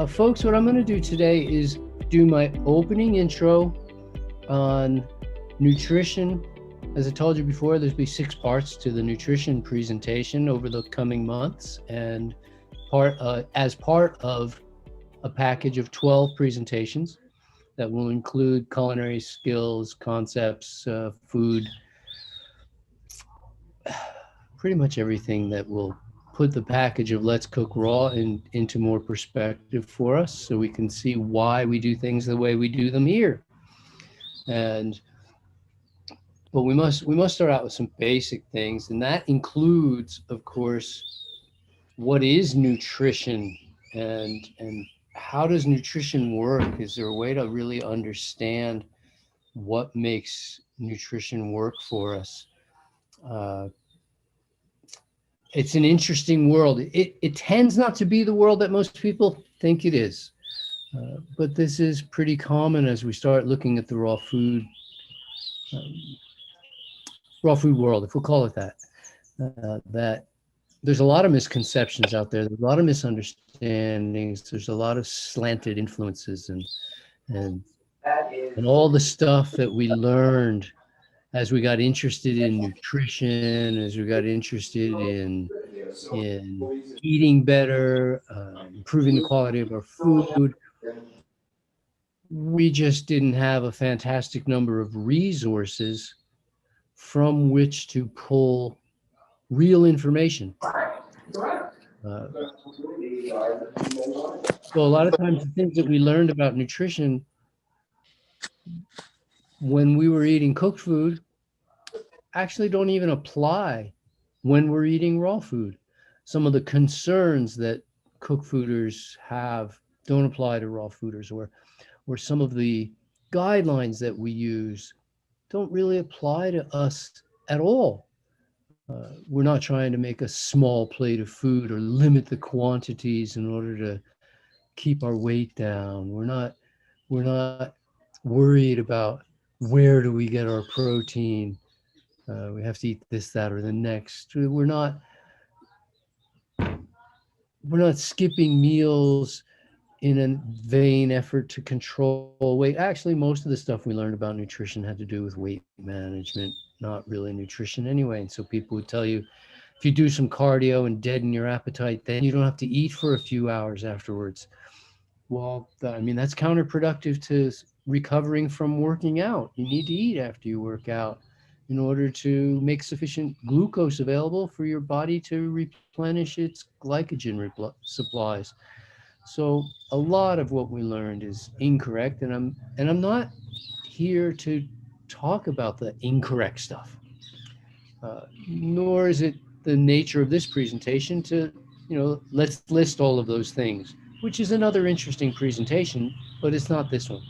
Folks, what I'm going to do today is do my opening intro on nutrition. As I told you before, there'll be 6 parts to the nutrition presentation over the coming months, and as part of a package of 12 presentations that will include culinary skills, concepts, food, pretty much everything that will put the package of Let's Cook Raw into more perspective for us, so we can see why we do things the way we do them here. But we must start out with some basic things, and that includes, of course, what is nutrition, and how does nutrition work? Is there a way to really understand what makes nutrition work for us? It's an interesting world. It tends not to be the world that most people think it is. But this is pretty common as we start looking at the raw food world, if we'll call it that. That there's a lot of misconceptions out there. There's a lot of misunderstandings. There's a lot of slanted influences and all the stuff that we learned as we got interested in nutrition, as we got interested in eating better, improving the quality of our food. We just didn't have a fantastic number of resources from which to pull real information. So a lot of times the things that we learned about nutrition when we were eating cooked food actually don't even apply when we're eating raw food. Some of the concerns that cooked fooders have don't apply to raw fooders, or some of the guidelines that we use don't really apply to us at all. We're not trying to make a small plate of food or limit the quantities in order to keep our weight down. We're not worried about where do we get our protein. We have to eat this, that, or the next. We're not skipping meals in a vain effort to control weight. Actually, most of the stuff we learned about nutrition had to do with weight management, not really nutrition anyway. And so people would tell you, if you do some cardio and deaden your appetite, then you don't have to eat for a few hours afterwards. Well, I mean, that's counterproductive to recovering from working out. You need to eat after you work out in order to make sufficient glucose available for your body to replenish its glycogen supplies. So a lot of what we learned is incorrect, and I'm not here to talk about the incorrect stuff, nor is it the nature of this presentation to, let's list all of those things, which is another interesting presentation, but it's not this one.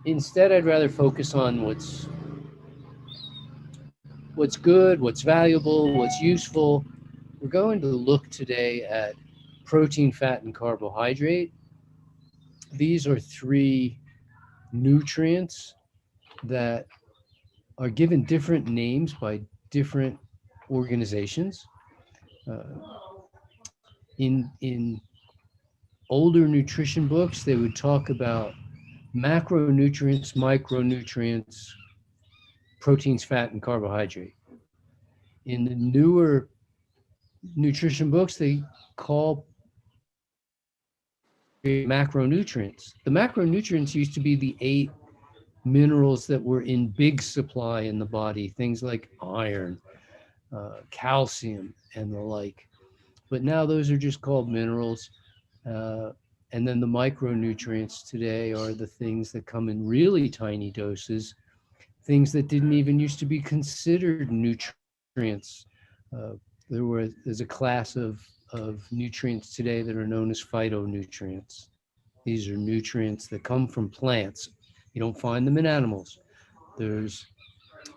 Instead, I'd rather focus on what's good, what's valuable, what's useful. We're going to look today at protein, fat, and carbohydrate. These are 3 nutrients that are given different names by different organizations. In older nutrition books, they would talk about macronutrients, micronutrients, proteins, fat, and carbohydrate. In the newer nutrition books, they call macronutrients. The macronutrients used to be the 8 minerals that were in big supply in the body, things like iron, calcium, and the like. But now those are just called minerals. And then the micronutrients today are the things that come in really tiny doses, things that didn't even used to be considered nutrients. There's a class of nutrients today that are known as phytonutrients. These are nutrients that come from plants. You don't find them in animals. There's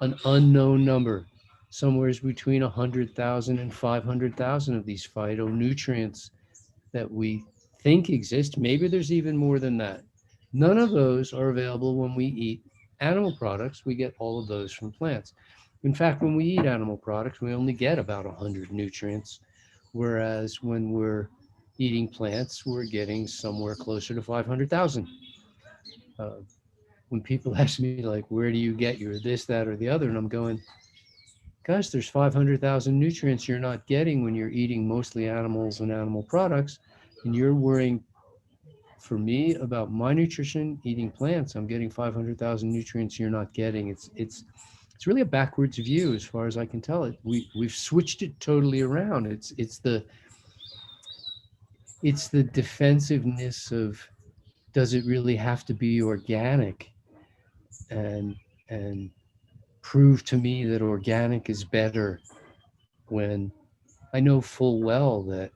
an unknown number, somewhere between 100,000 and 500,000 of these phytonutrients that we think exist. Maybe there's even more than that. None of those are available when we eat animal products. We get all of those from plants. In fact, when we eat animal products, we only get about 100 nutrients, whereas when we're eating plants, we're getting somewhere closer to 500,000. Uh, when people ask me, like, where do you get your this, that, or the other? And I'm going, guys, there's 500,000 nutrients you're not getting when you're eating mostly animals and animal products. And you're worrying, for me, about my nutrition, eating plants. I'm getting 500,000 nutrients you're not getting. It's really a backwards view as far as I can tell it. We've switched it totally around. It's the defensiveness of, does it really have to be organic, and and prove to me that organic is better, when I know full well that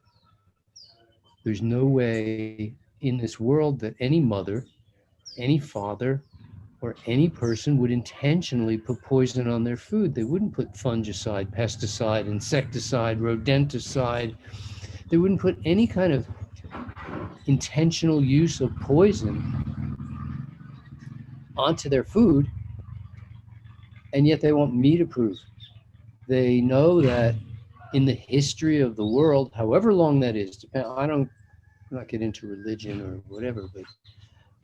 there's no way in this world that any mother, any father, or any person would intentionally put poison on their food. They wouldn't put fungicide, pesticide, insecticide, rodenticide. They wouldn't put any kind of intentional use of poison onto their food, and yet they want me to prove. They know that in the history of the world, however long that is, I'm not get into religion or whatever,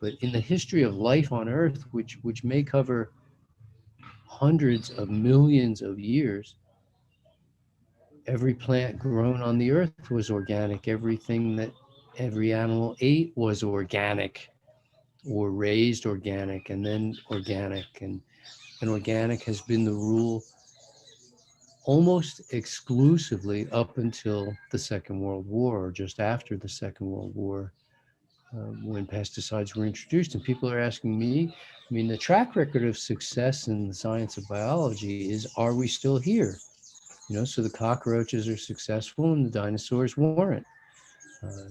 but in the history of life on Earth, which may cover hundreds of millions of years, every plant grown on the earth was organic. Everything that every animal ate was organic, or raised organic, and then organic. And organic has been the rule almost exclusively up until the Second World War, or just after the Second World War, when pesticides were introduced. And people are asking me, I mean, the track record of success in the science of biology is, are we still here? So the cockroaches are successful and the dinosaurs weren't. Uh,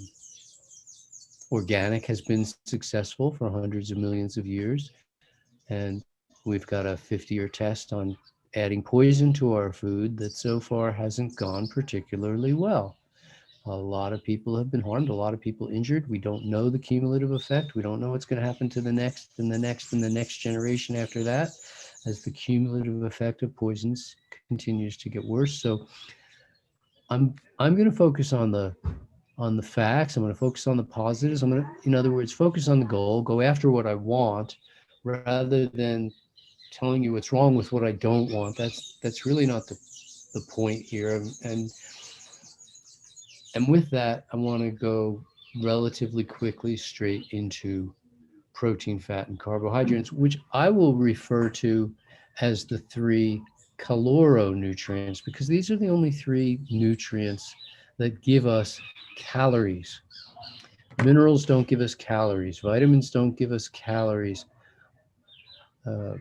Organic has been successful for hundreds of millions of years. And we've got a 50-year test on adding poison to our food that so far hasn't gone particularly well. A lot of people have been harmed, a lot of people injured. We don't know the cumulative effect. We don't know what's going to happen to the next and the next and the next generation after that, as the cumulative effect of poisons continues to get worse. So I'm going to focus on the facts. I'm going to focus on the positives. I'm going to, in other words, focus on the goal, go after what I want, rather than telling you what's wrong with what I don't want. That's really not the point here. And with that, I want to go relatively quickly straight into protein, fat, and carbohydrates, which I will refer to as the three caloronutrients, because these are the only three nutrients that give us calories. Minerals don't give us calories. Vitamins don't give us calories. Uh,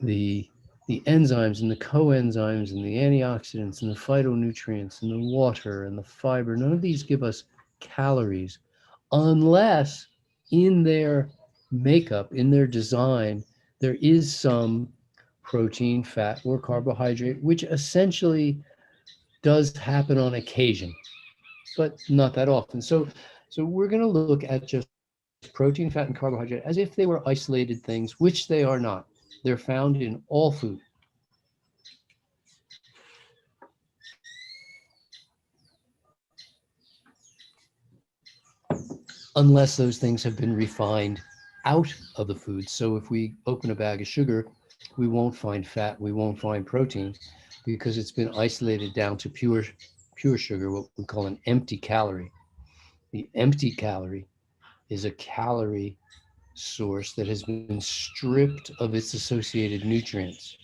the enzymes and the coenzymes and the antioxidants and the phytonutrients and the water and the fiber, none of these give us calories, unless in their makeup, in their design, there is some protein, fat, or carbohydrate, which essentially does happen on occasion, but not that often. So we're going to look at just protein, fat, and carbohydrate as if they were isolated things, which they are not. They're found in all food. Unless those things have been refined out of the food. So if we open a bag of sugar, we won't find fat, we won't find protein, because it's been isolated down to pure sugar, what we call an empty calorie. The empty calorie is a calorie source that has been stripped of its associated nutrients.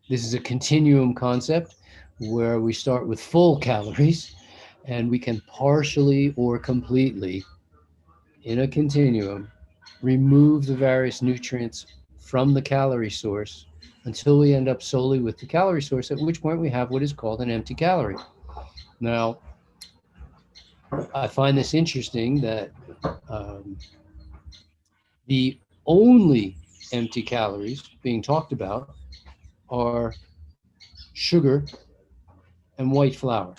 This is a continuum concept where we start with full calories, and we can partially or completely, in a continuum, remove the various nutrients from the calorie source until we end up solely with the calorie source, at which point we have what is called an empty calorie. Now, I find this interesting that the only empty calories being talked about are sugar and white flour.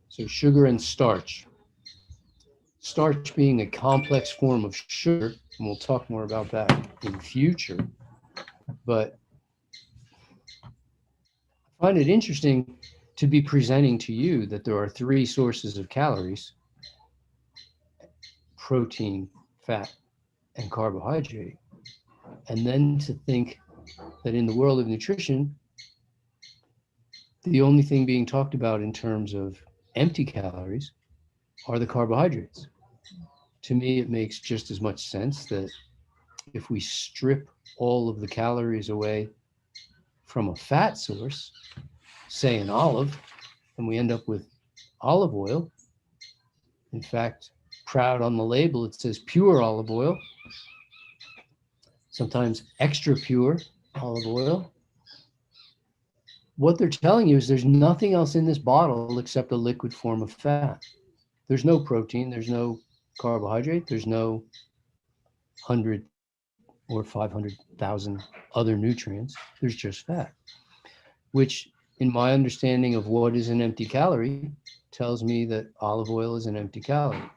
So sugar and starch. Starch being a complex form of sugar, and we'll talk more about that in the future. But I find it interesting to to be presenting to you that there are three sources of calories: protein, fat, and carbohydrate. And then to think that in the world of nutrition, the only thing being talked about in terms of empty calories are the carbohydrates. To me, it makes just as much sense that if we strip all of the calories away from a fat source, say an olive, and we end up with olive oil. In fact, proud on the label, it says pure olive oil, sometimes extra pure olive oil. What they're telling you is there's nothing else in this bottle except a liquid form of fat. There's no protein, there's no carbohydrate, there's no 100 or 500,000 other nutrients. There's just fat, which in my understanding of what is an empty calorie tells me that olive oil is an empty calorie.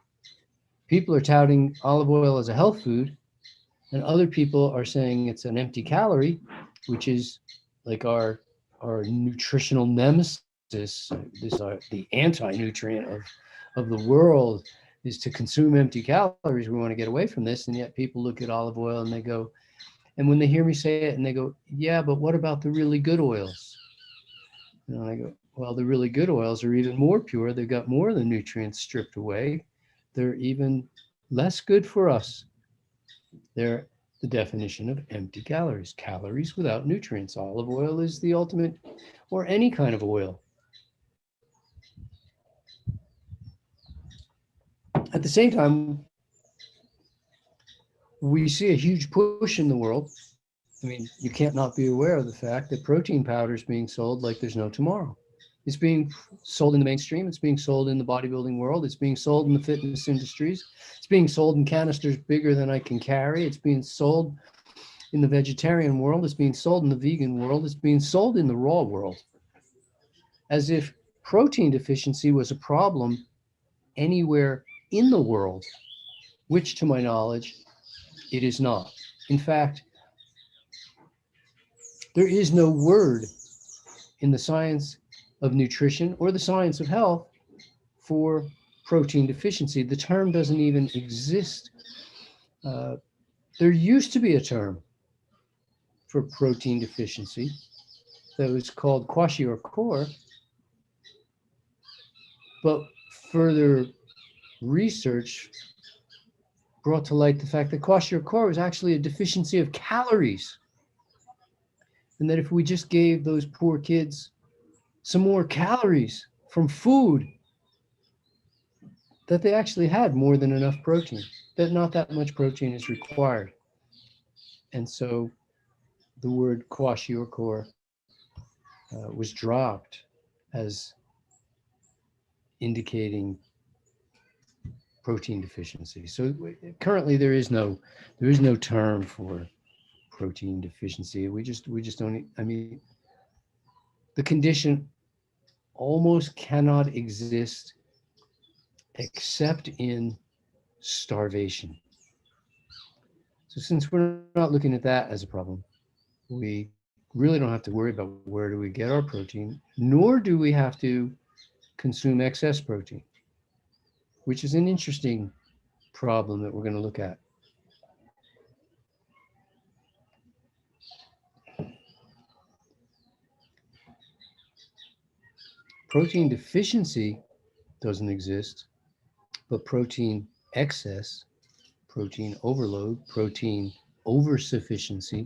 People are touting olive oil as a health food, and other people are saying it's an empty calorie, which is like our nutritional nemesis. This is the anti-nutrient of the world, is to consume empty calories. We want to get away from this, and yet people look at olive oil and they go, and when they hear me say it, and they go, yeah, but what about the really good oils? And I go, well, the really good oils are even more pure. They've got more of the nutrients stripped away. They're even less good for us. They're the definition of empty calories, calories without nutrients. Olive oil is the ultimate, or any kind of oil. At the same time, we see a huge push in the world. I mean, you can't not be aware of the fact that protein powder is being sold like there's no tomorrow. It's being sold in the mainstream. It's being sold in the bodybuilding world. It's being sold in the fitness industries. It's being sold in canisters bigger than I can carry. It's being sold in the vegetarian world. It's being sold in the vegan world. It's being sold in the raw world. As if protein deficiency was a problem anywhere in the world, which to my knowledge, it is not. In fact, there is no word in the science of nutrition or the science of health for protein deficiency. The term doesn't even exist. There used to be a term for protein deficiency that was called kwashiorkor, but further research brought to light the fact that kwashiorkor was actually a deficiency of calories, and that if we just gave those poor kids some more calories from food, that they actually had more than enough protein, that not that much protein is required. And so the word kwashiorkor was dropped as indicating protein deficiency. So currently there is no term for protein deficiency. We just don't, I mean, the condition almost cannot exist except in starvation. So since we're not looking at that as a problem, we really don't have to worry about where do we get our protein, nor do we have to consume excess protein, which is an interesting problem that we're going to look at. Protein deficiency doesn't exist, but protein excess, protein overload, protein oversufficiency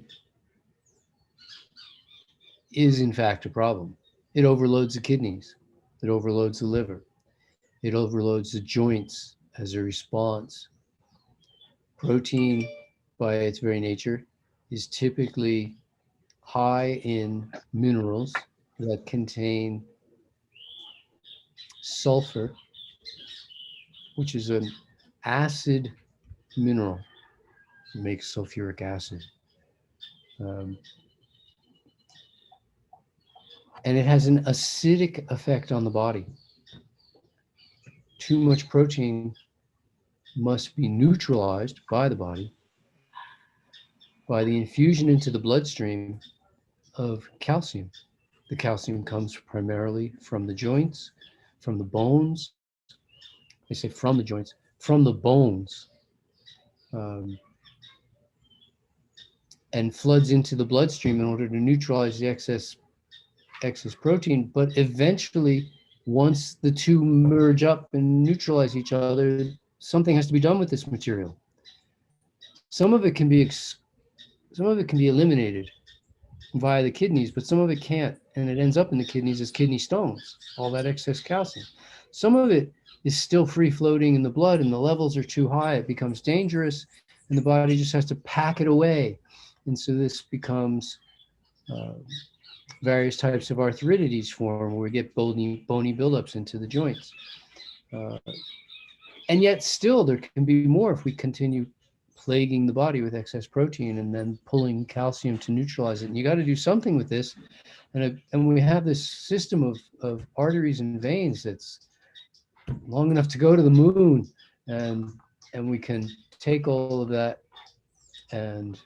is in fact a problem. It overloads the kidneys, it overloads the liver, it overloads the joints as a response. Protein, by its very nature, is typically high in minerals that contain sulfur, which is an acid mineral. It makes sulfuric acid. And it has an acidic effect on the body. Too much protein must be neutralized by the body by the infusion into the bloodstream of calcium. The calcium comes primarily from the joints, from the bones. They say from the joints, from the bones, um, and floods into the bloodstream in order to neutralize the excess protein. But eventually, once the two merge up and neutralize each other, something has to be done with this material. Some of it can be eliminated via the kidneys, but some of it can't, and it ends up in the kidneys as kidney stones, all that excess calcium. Some of it is still free floating in the blood, and the levels are too high. It becomes dangerous, and the body just has to pack it away. And so this becomes uh, various types of arthritides form, where we get bony buildups into the joints. Uh, and yet still there can be more if we continue plaguing the body with excess protein and then pulling calcium to neutralize it. And you got to do something with this. And we have this system of arteries and veins that's long enough to go to the moon. And we can take all of that and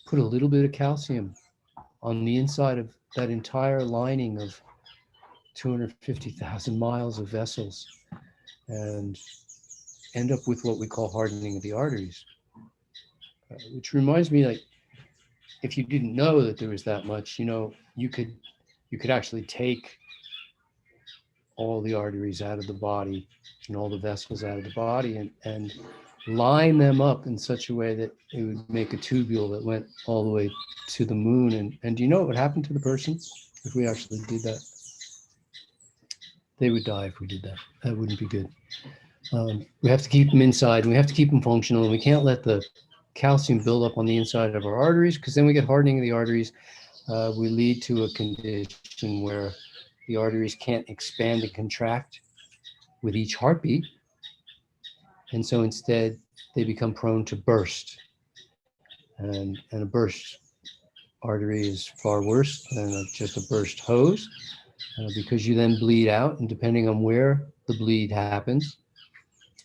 put a little bit of calcium on the inside of that entire lining of 250,000 miles of vessels and end up with what we call hardening of the arteries. Which reminds me, like, if you didn't know that there was that much, you could actually take all the arteries out of the body and all the vessels out of the body and line them up in such a way that it would make a tubule that went all the way to the moon. And do you know what would happen to the person if we actually did that? They would die if we did that. That wouldn't be good. We have to keep them inside, and we have to keep them functional, and we can't let the calcium build up on the inside of our arteries, because then we get hardening of the arteries. We lead to a condition where the arteries can't expand and contract with each heartbeat. And so instead, they become prone to burst. And a burst artery is far worse than just a burst hose, because you then bleed out, and depending on where the bleed happens,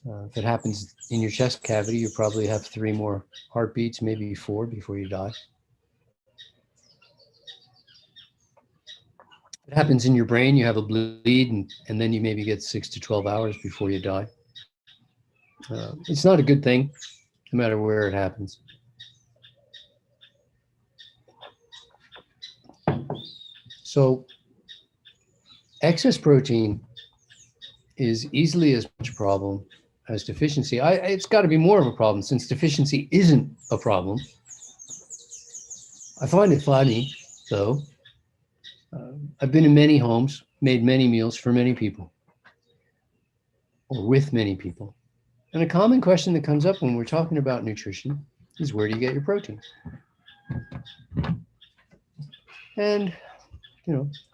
if it happens in your chest cavity, you probably have 3 more heartbeats, maybe 4 before you die. If it happens in your brain, you have a bleed, and then you maybe get 6 to 12 hours before you die. It's not a good thing, no matter where it happens. So excess protein is easily as much a problem as deficiency. It's got to be more of a problem, since deficiency isn't a problem. I find it funny, though. I've been in many homes, made many meals for many people, or with many people. And a common question that comes up when we're talking about nutrition is, where do you get your protein? And,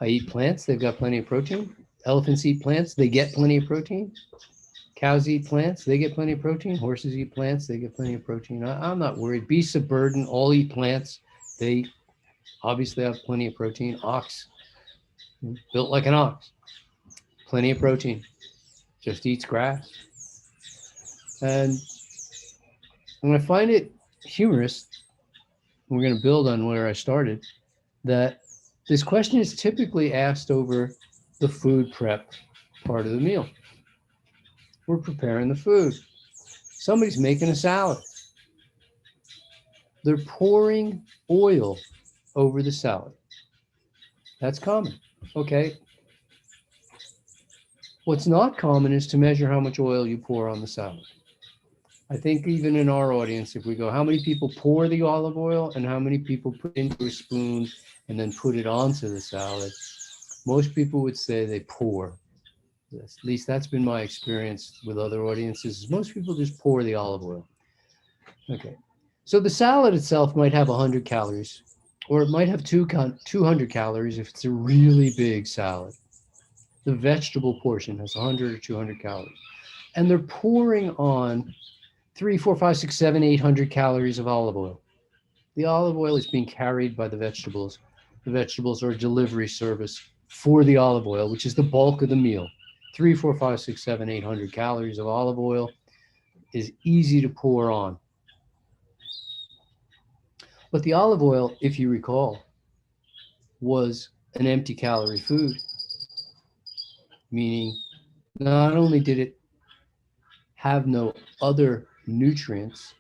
I eat plants, they've got plenty of protein. Elephants eat plants, they get plenty of protein. Cows eat plants, they get plenty of protein. Horses eat plants, they get plenty of protein. I'm not worried. Beasts of burden all eat plants. They obviously have plenty of protein. Ox, built like an ox, plenty of protein, just eats grass. And I find it humorous, we're going to build on where I started, that this question is typically asked over the food prep part of the meal. We're preparing the food. Somebody's making a salad. They're pouring oil over the salad. That's common. Okay. What's not common is to measure how much oil you pour on the salad. I think even in our audience, if we go, how many people pour the olive oil and how many people put into a spoon and then put it onto the salad, most people would say they pour. At least that's been my experience with other audiences. Most people just pour the olive oil. Okay. So the salad itself might have 100 calories, or it might have 200 calories if it's a really big salad. The vegetable portion has 100 or 200 calories. And they're pouring on 3, 4, 5, 6, 7, 800 calories of olive oil. The olive oil is being carried by the vegetables. The vegetables are a delivery service for the olive oil, which is the bulk of the meal. 3, 4, 5, 6, 7, 800 calories of olive oil is easy to pour on. But the olive oil, if you recall, was an empty calorie food, meaning not only did it have no other nutrients,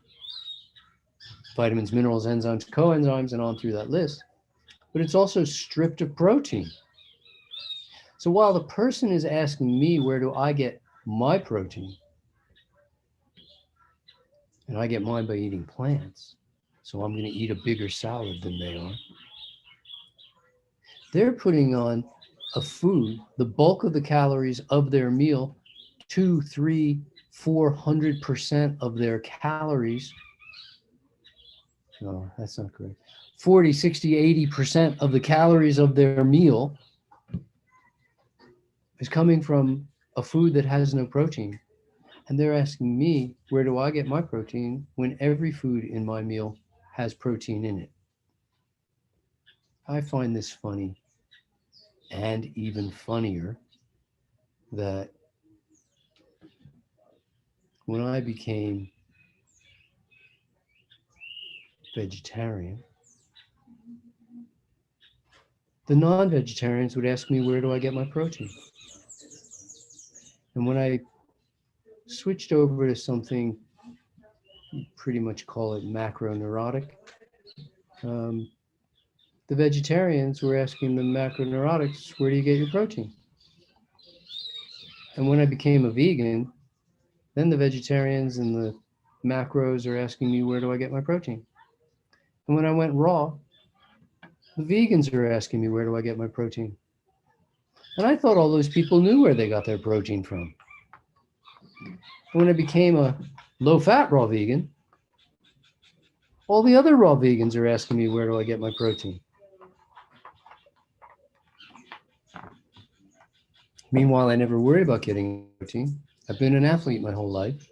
vitamins, minerals, enzymes, coenzymes, and on through that list, but it's also stripped of protein. So while the person is asking me, where do I get my protein? And I get mine by eating plants. So I'm going to eat a bigger salad than they are. They're putting on a food, the bulk of the calories of their meal, 2, 3, 400% of their calories. No, that's not correct. 40, 60, 80% of the calories of their meal is coming from a food that has no protein. And they're asking me, where do I get my protein when every food in my meal has protein in it? I find this funny, and even funnier that when I became vegetarian, the non-vegetarians would ask me, where do I get my protein? And when I switched over to something, you pretty much call it macroneurotic, the vegetarians were asking the macroneurotics, where do you get your protein? And when I became a vegan, then the vegetarians and the macros are asking me, where do I get my protein? And when I went raw, the vegans are asking me, where do I get my protein? And I thought all those people knew where they got their protein from. And when I became a low-fat raw vegan, all the other raw vegans are asking me, where do I get my protein? Meanwhile, I never worried about getting protein. I've been an athlete my whole life.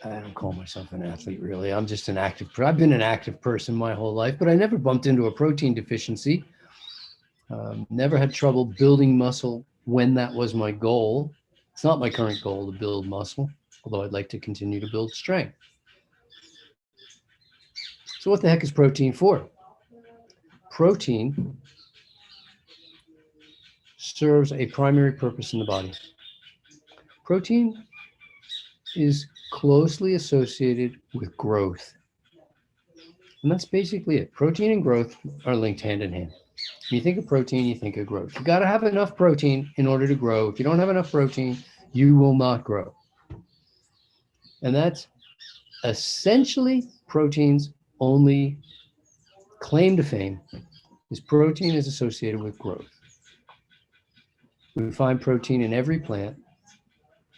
I don't call myself an athlete, really. I'm just an active. I've been an active person my whole life, but I never bumped into a protein deficiency. Never had trouble building muscle when that was my goal. It's not my current goal to build muscle, although I'd like to continue to build strength. So what the heck is protein for? Protein serves a primary purpose in the body. Protein is closely associated with growth. And that's basically it. Protein and growth are linked hand in hand. When you think of protein, you think of growth. You got to have enough protein in order to grow. If you don't have enough protein, you will not grow. And that's essentially protein's only claim to fame, is protein is associated with growth. We find protein in every plant,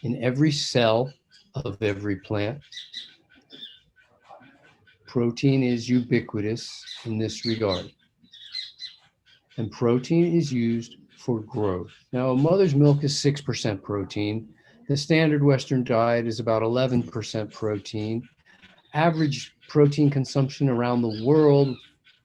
in every cell of every plant. Protein is ubiquitous in this regard. And protein is used for growth. Now, a mother's milk is 6% protein. The standard Western diet is about 11% protein. Average protein consumption around the world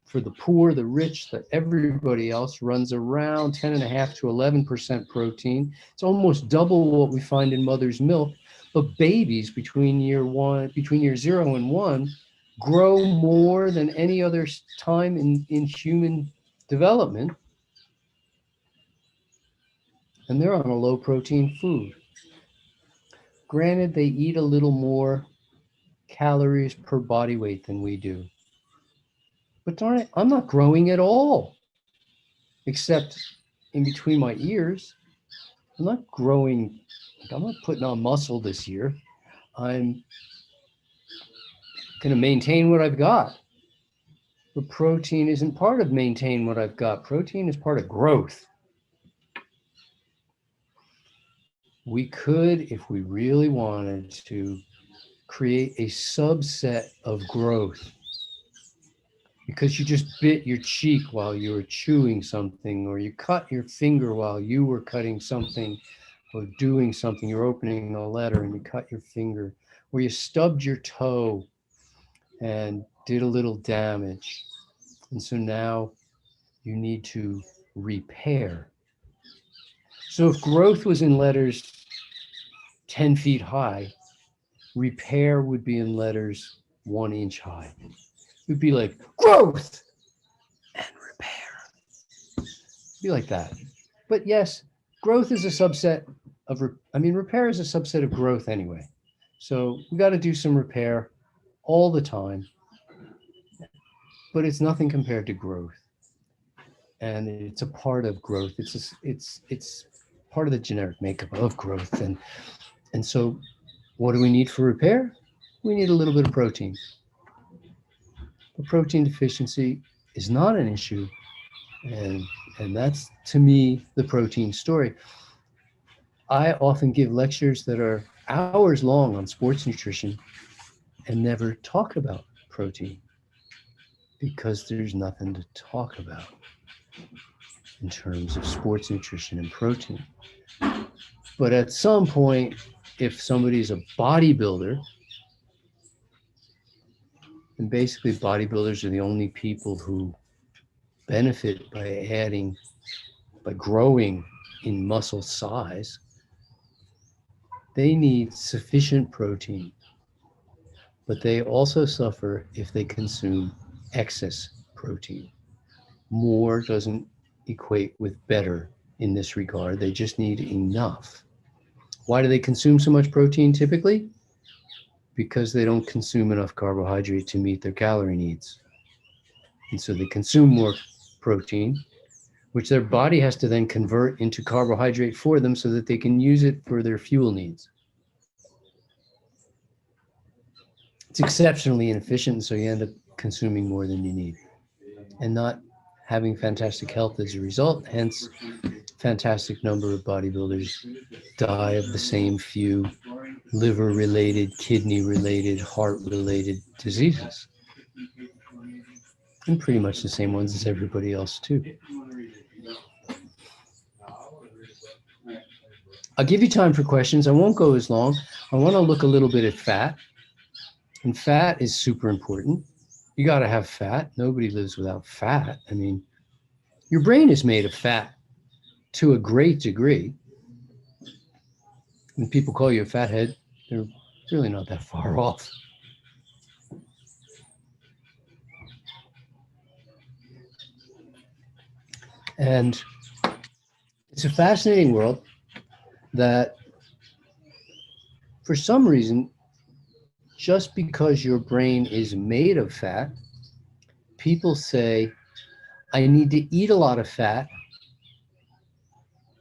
for the poor, the rich, everybody else runs around 10.5 to 11% protein. It's almost double what we find in mother's milk. But babies between year 0 and 1 grow more than any other time in human development. And they're on a low protein food. Granted, they eat a little more calories per body weight than we do. But darn it, I'm not growing at all, except in between my ears. I'm not growing, I'm not putting on muscle this year. I'm going to maintain what I've got. But protein isn't part of maintain what I've got. Protein is part of growth. We could, if we really wanted to, create a subset of growth. Because you just bit your cheek while you were chewing something, or you cut your finger while you were cutting something, or doing something. You're opening a letter and you cut your finger, or you stubbed your toe and did a little damage. And so now you need to repair. So if growth was in letters 10 feet high, repair would be in letters 1 inch high. It would be like growth and repair. Be like that. But yes, growth is a subset of, repair is a subset of growth anyway. So we got to do some repair all the time, but it's nothing compared to growth. And it's a part of growth. It's part of the generic makeup of growth. And so what do we need for repair? We need a little bit of protein. The protein deficiency is not an issue. And that's, to me, the protein story. I often give lectures that are hours long on sports nutrition and never talk about protein because there's nothing to talk about in terms of sports nutrition and protein. But at some point, if somebody's a bodybuilder, and basically bodybuilders are the only people who benefit by growing in muscle size, they need sufficient protein, but they also suffer if they consume excess protein. More doesn't equate with better in this regard. They just need enough. Why do they consume so much protein typically? Because they don't consume enough carbohydrate to meet their calorie needs. And so they consume more protein, which their body has to then convert into carbohydrate for them so that they can use it for their fuel needs. It's exceptionally inefficient, so you end up consuming more than you need and not having fantastic health as a result. Hence, fantastic number of bodybuilders die of the same few liver-related, kidney-related, heart-related diseases. And pretty much the same ones as everybody else too. I'll give you time for questions. I won't go as long. I want to look a little bit at fat. And fat is super important. You got to have fat. Nobody lives without fat. I mean, your brain is made of fat to a great degree. When people call you a fathead, they're really not that far off. And it's a fascinating world that for some reason, just because your brain is made of fat, people say, I need to eat a lot of fat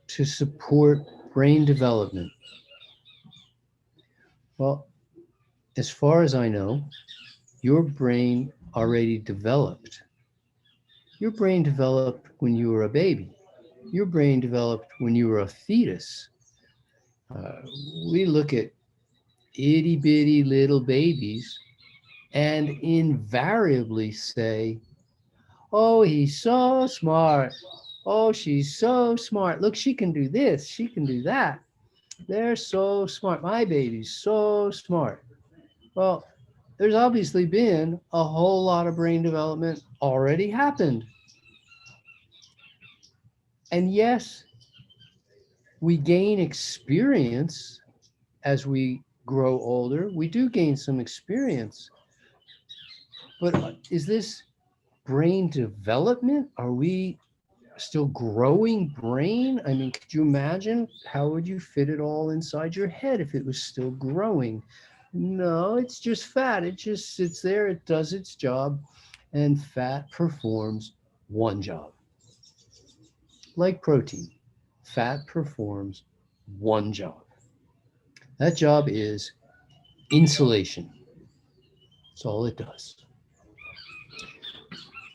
to support brain development. Well, as far as I know, your brain already developed. Your brain developed when you were a baby. Your brain developed when you were a fetus. We look at itty bitty little babies and invariably say, oh, he's so smart. Oh, she's so smart. Look, she can do this. She can do that. They're so smart. My baby's so smart. Well, there's obviously been a whole lot of brain development already happened. And yes, we gain experience as we grow older. We do gain some experience. But is this brain development? Are we still growing brain? I mean, could you imagine how would you fit it all inside your head if it was still growing? No, it's just fat. It just sits there, it does its job, and fat performs one job. Like protein, fat performs one job. That job is insulation. That's all it does.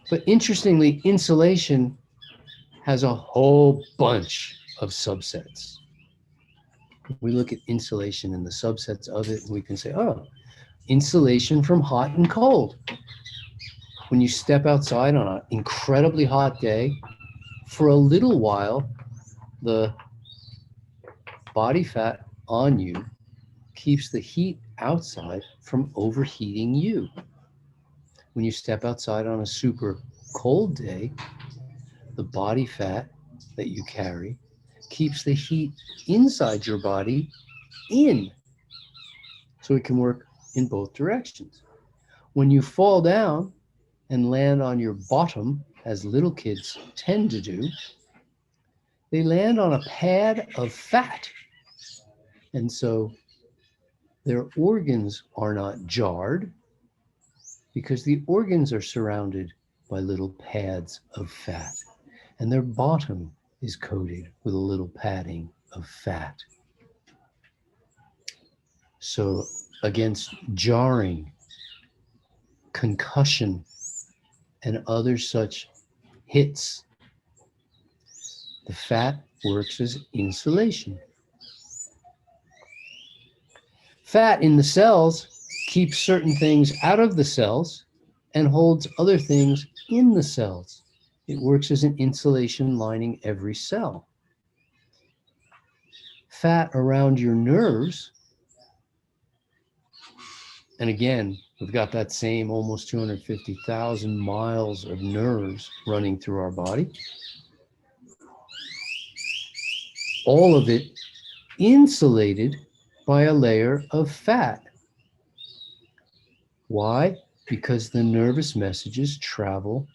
But interestingly, insulation has a whole bunch of subsets. We look at insulation and the subsets of it, and we can say, oh, insulation from hot and cold. When you step outside on an incredibly hot day, for a little while, the body fat on you keeps the heat outside from overheating you. When you step outside on a super cold day, the body fat that you carry keeps the heat inside your body in. So it can work in both directions. When you fall down and land on your bottom, as little kids tend to do, they land on a pad of fat. And so their organs are not jarred because the organs are surrounded by little pads of fat. And their bottom is coated with a little padding of fat. So against jarring, concussion, and other such hits, the fat works as insulation. Fat in the cells keeps certain things out of the cells and holds other things in the cells. It works as an insulation lining every cell. Fat around your nerves, and again, we've got that same almost 250,000 miles of nerves running through our body. All of it insulated by a layer of fat. Why? Because the nervous messages travel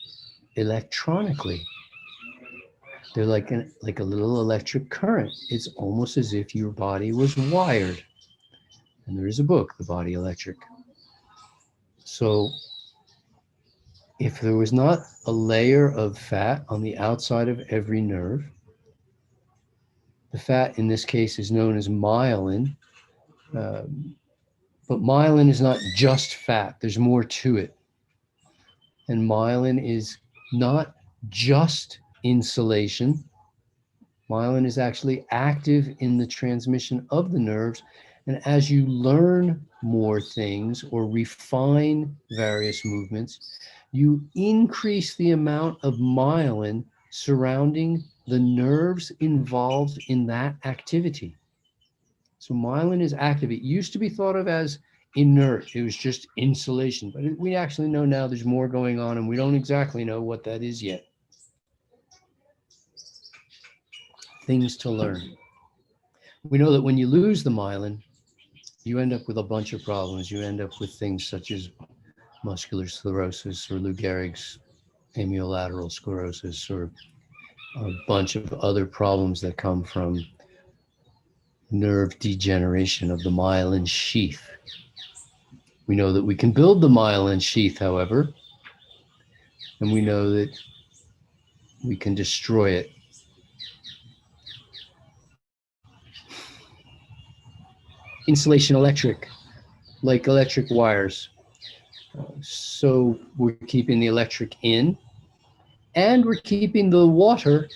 electronically. They're like a little electric current. It's almost as if your body was wired. And there is a book, The Body Electric. So if there was not a layer of fat on the outside of every nerve, the fat in this case is known as myelin, but myelin is not just fat. There's more to it. And myelin is not just insulation. Myelin is actually active in the transmission of the nerves. And as you learn more things or refine various movements, you increase the amount of myelin surrounding the nerves involved in that activity. So myelin is active. It used to be thought of as inert. It was just insulation, but we actually know now there's more going on, and we don't exactly know what that is yet. Things to learn. We know that when you lose the myelin, you end up with a bunch of problems. You end up with things such as muscular sclerosis or Lou Gehrig's amyolateral sclerosis, or a bunch of other problems that come from nerve degeneration of the myelin sheath. We know that we can build the myelin sheath, however, and we know that we can destroy it. Insulation electric, like electric wires. So we're keeping the electric in, and we're keeping the water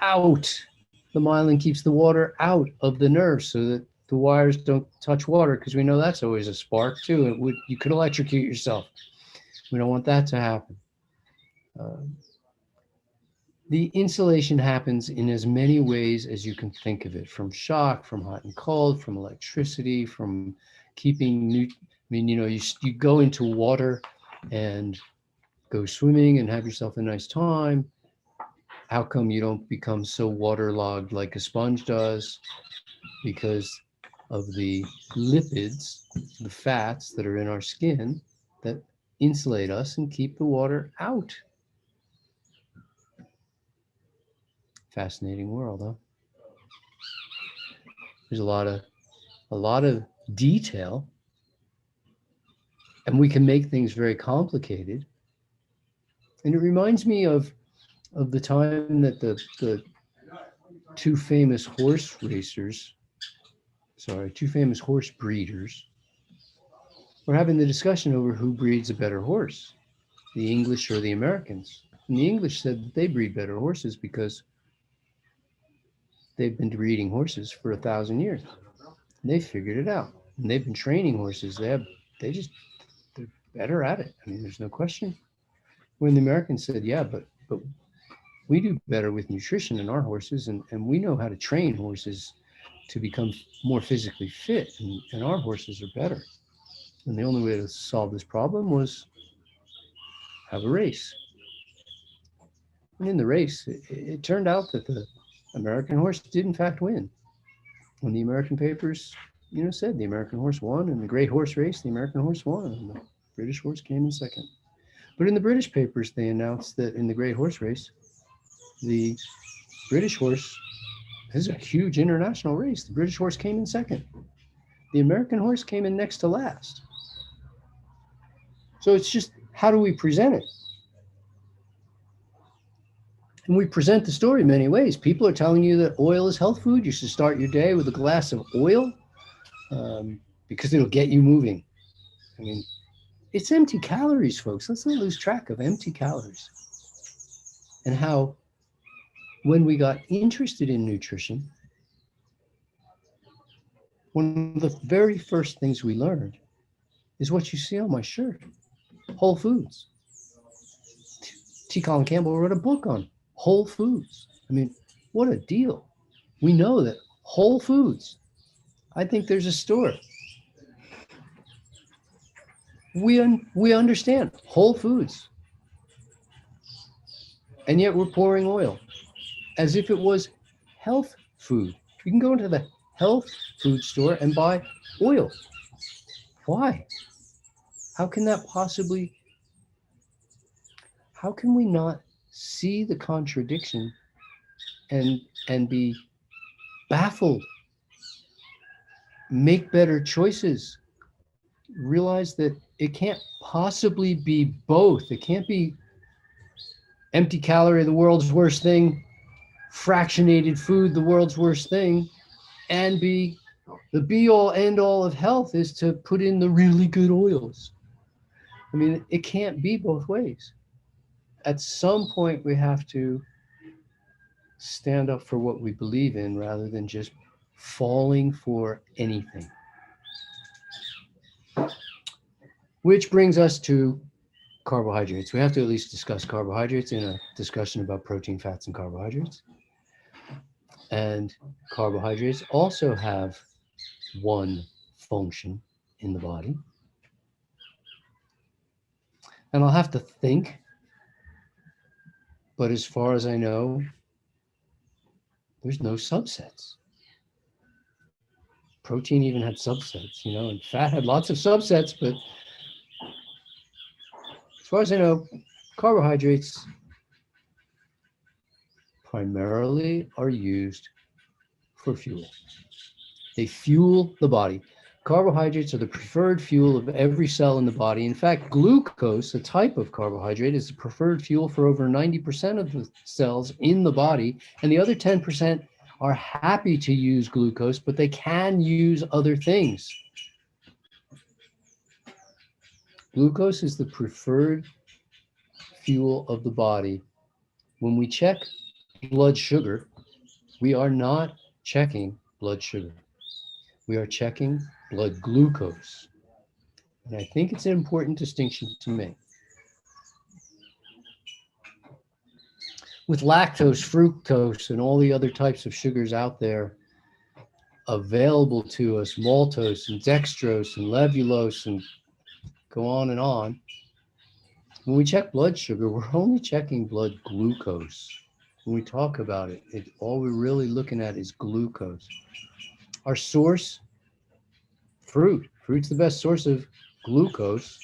out. The myelin keeps the water out of the nerve so that the wires don't touch water, because we know that's always a spark too. You could electrocute yourself. We don't want that to happen. The insulation happens in as many ways as you can think of it, from shock, from hot and cold, from electricity, from keeping you go into water and go swimming and have yourself a nice time. How come you don't become so waterlogged like a sponge does? Because of the lipids, the fats that are in our skin that insulate us and keep the water out. Fascinating world, huh? There's a lot of detail, and we can make things very complicated. And it reminds me of the time that the two famous horse breeders were having the discussion over who breeds a better horse, the English or the Americans. And the English said that they breed better horses because they've been breeding horses for 1,000 years. And they figured it out. And they've been training horses. They're better at it. I mean, there's no question. When the Americans said, yeah, but we do better with nutrition in our horses, and we know how to train horses to become more physically fit, and our horses are better. And the only way to solve this problem was have a race. And in the race, it turned out that the American horse did in fact win. When the American papers, said the American horse won, and the great horse race, the American horse won, and the British horse came in second. But in the British papers, they announced that in the great horse race, the British horse This is a huge international race. The British horse came in second. The American horse came in next to last. So it's just, how do we present it? And we present the story many ways. People are telling you that oil is health food. You should start your day with a glass of oil because it'll get you moving. I mean, it's empty calories, folks. Let's not lose track of empty calories. And how, when we got interested in nutrition, one of the very first things we learned is what you see on my shirt, Whole Foods. T. Colin Campbell wrote a book on Whole Foods. I mean, what a deal. We know that Whole Foods, I think there's a store. We understand Whole Foods. And yet we're pouring oil as if it was health food. You can go into the health food store and buy oil. Why? How can that possibly, how can we not see the contradiction and be baffled, make better choices, realize that it can't possibly be both. It can't be empty calorie, the world's worst thing, fractionated food, the world's worst thing, and be the be all end all of health is to put in the really good oils. I mean, it can't be both ways. At some point, we have to stand up for what we believe in rather than just falling for anything. Which brings us to carbohydrates. We have to at least discuss carbohydrates in a discussion about protein, fats, and carbohydrates. And carbohydrates also have one function in the body. And I'll have to think, but as far as I know, there's no subsets. Protein even had subsets, you know, and fat had lots of subsets, but as far as I know, carbohydrates primarily are used for fuel. They fuel the body. Carbohydrates are the preferred fuel of every cell in the body. In fact, glucose, a type of carbohydrate, is the preferred fuel for over 90% of the cells in the body. And the other 10% are happy to use glucose, but they can use other things. Glucose is the preferred fuel of the body. When we check blood sugar, we are not checking blood sugar. We are checking blood glucose. And I think it's an important distinction to make. With lactose, fructose, and all the other types of sugars out there available to us, maltose and dextrose and levulose and go on and on, when we check blood sugar, we're only checking blood glucose. When we talk about it, all we're really looking at is glucose. Our source, fruit. Fruit's the best source of glucose.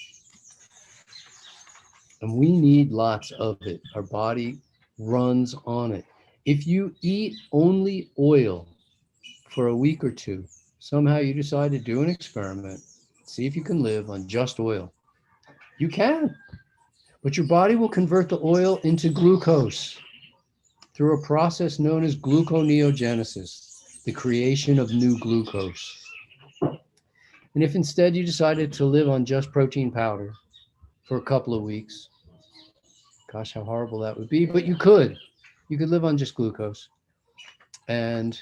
And we need lots of it. Our body runs on it. If you eat only oil for a week or two, somehow you decide to do an experiment, see if you can live on just oil. You can, but your body will convert the oil into glucose through a process known as gluconeogenesis, the creation of new glucose. And if instead you decided to live on just protein powder for a couple of weeks, gosh, how horrible that would be, but you could live on just glucose and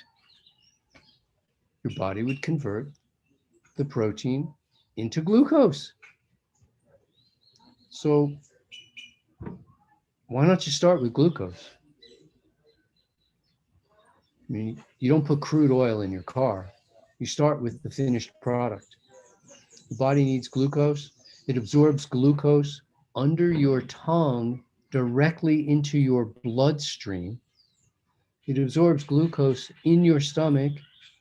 your body would convert the protein into glucose. So why don't you start with glucose? I mean, you don't put crude oil in your car. You start with the finished product. The body needs glucose. It absorbs glucose under your tongue directly into your bloodstream. It absorbs glucose in your stomach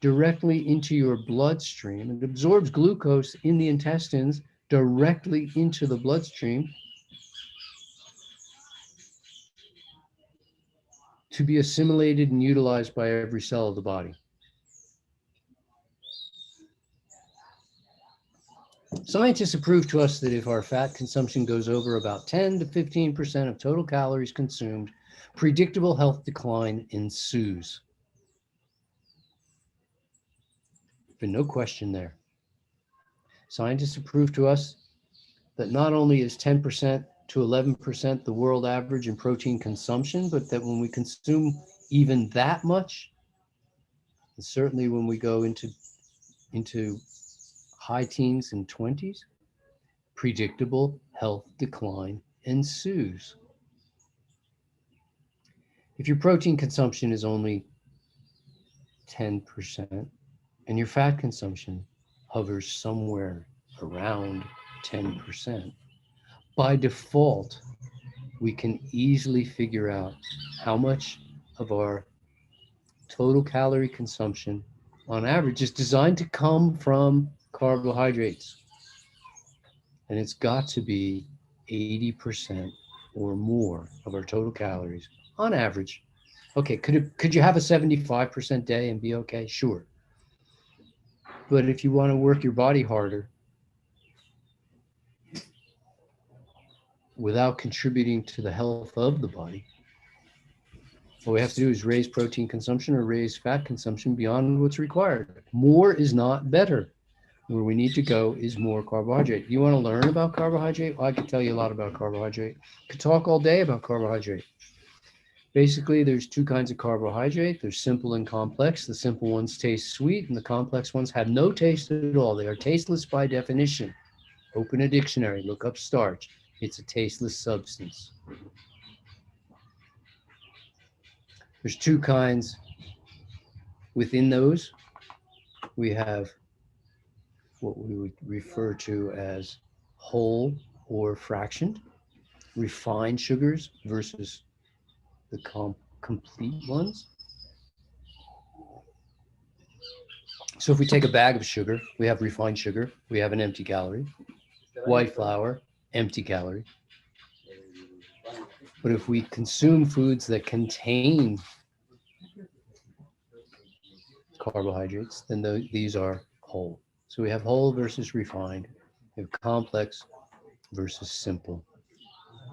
directly into your bloodstream. It absorbs glucose in the intestines directly into the bloodstream to be assimilated and utilized by every cell of the body. Scientists have proved to us that if our fat consumption goes over about 10 to 15% of total calories consumed, predictable health decline ensues. But no question there. Scientists have proved to us that not only is 10% to 11% the world average in protein consumption, but that when we consume even that much, and certainly when we go into high teens and 20s, predictable health decline ensues. If your protein consumption is only 10% and your fat consumption hovers somewhere around 10%, by default, we can easily figure out how much of our total calorie consumption on average is designed to come from carbohydrates. And it's got to be 80% or more of our total calories on average. Okay, could you have a 75% day and be okay? Sure. But if you want to work your body harder without contributing to the health of the body, what we have to do is raise protein consumption or raise fat consumption beyond what's required. More is not better. Where we need to go is more carbohydrate. You want to learn about carbohydrate? Well, I could tell you a lot about carbohydrate. I could talk all day about carbohydrate. Basically, there's two kinds of carbohydrate. There's simple and complex. The simple ones taste sweet, and the complex ones have no taste at all. They are tasteless by definition. Open a dictionary, look up starch. It's a tasteless substance. There's two kinds within those. We have what we would refer to as whole or fractioned, refined sugars versus the complete ones. So if we take a bag of sugar, we have refined sugar, we have an empty calorie. White flour, empty calorie. But if we consume foods that contain carbohydrates, then these are whole. So we have whole versus refined. We have complex versus simple.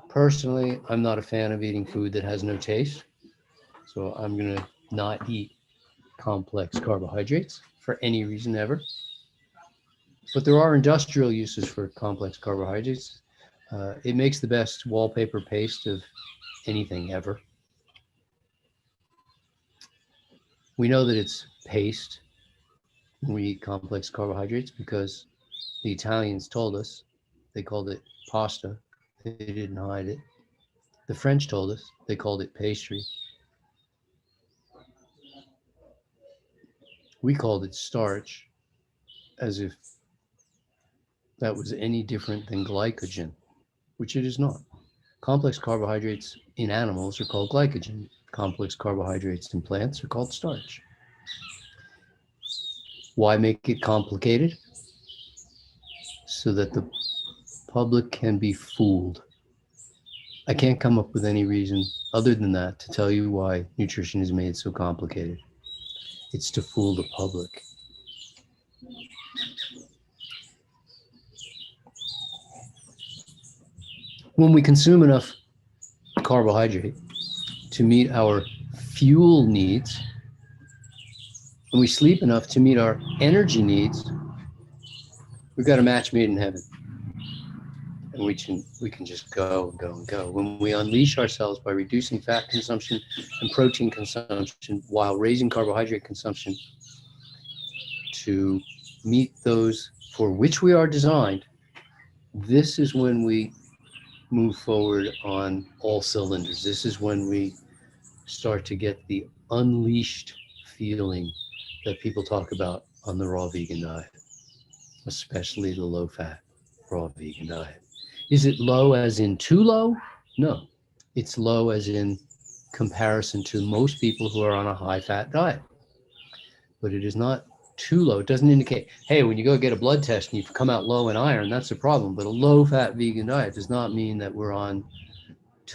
Personally, I'm not a fan of eating food that has no taste. So I'm going to not eat complex carbohydrates for any reason ever. But there are industrial uses for complex carbohydrates. It makes the best wallpaper paste of anything ever. We know that it's paste when we eat complex carbohydrates because the Italians told us. They called it pasta. They didn't hide it. The French told us. They called it pastry. We called it starch, as if that was any different than glycogen, which it is not. Complex carbohydrates in animals are called glycogen. Complex carbohydrates in plants are called starch. Why make it complicated? So that the public can be fooled. I can't come up with any reason other than that to tell you why nutrition is made so complicated. It's to fool the public. When we consume enough carbohydrate to meet our fuel needs, and we sleep enough to meet our energy needs, we've got a match made in heaven. And we can just go and go and go. When we unleash ourselves by reducing fat consumption and protein consumption while raising carbohydrate consumption to meet those for which we are designed, this is when we move forward on all cylinders. This is when we start to get the unleashed feeling that people talk about on the raw vegan diet, especially the low-fat raw vegan diet. Is it low as in too low? No, it's low as in comparison to most people who are on a high-fat diet. But it is not too low. It doesn't indicate, hey, when you go get a blood test and you come out low in iron, that's a problem. But a low-fat vegan diet does not mean that we're on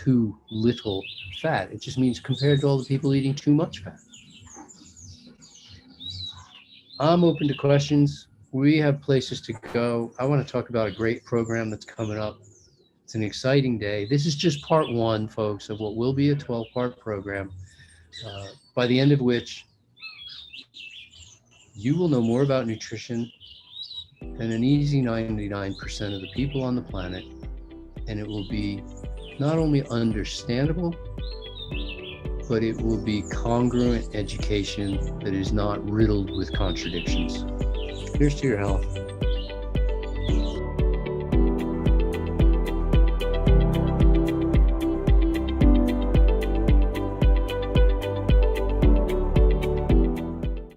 too little fat. It just means compared to all the people eating too much fat. I'm open to questions. We have places to go. I want to talk about a great program that's coming up. It's an exciting day. This is just part one, folks, of what will be a 12-part program, by the end of which you will know more about nutrition than an easy 99% of the people on the planet. And it will be not only understandable, but it will be congruent education that is not riddled with contradictions. Here's to your health.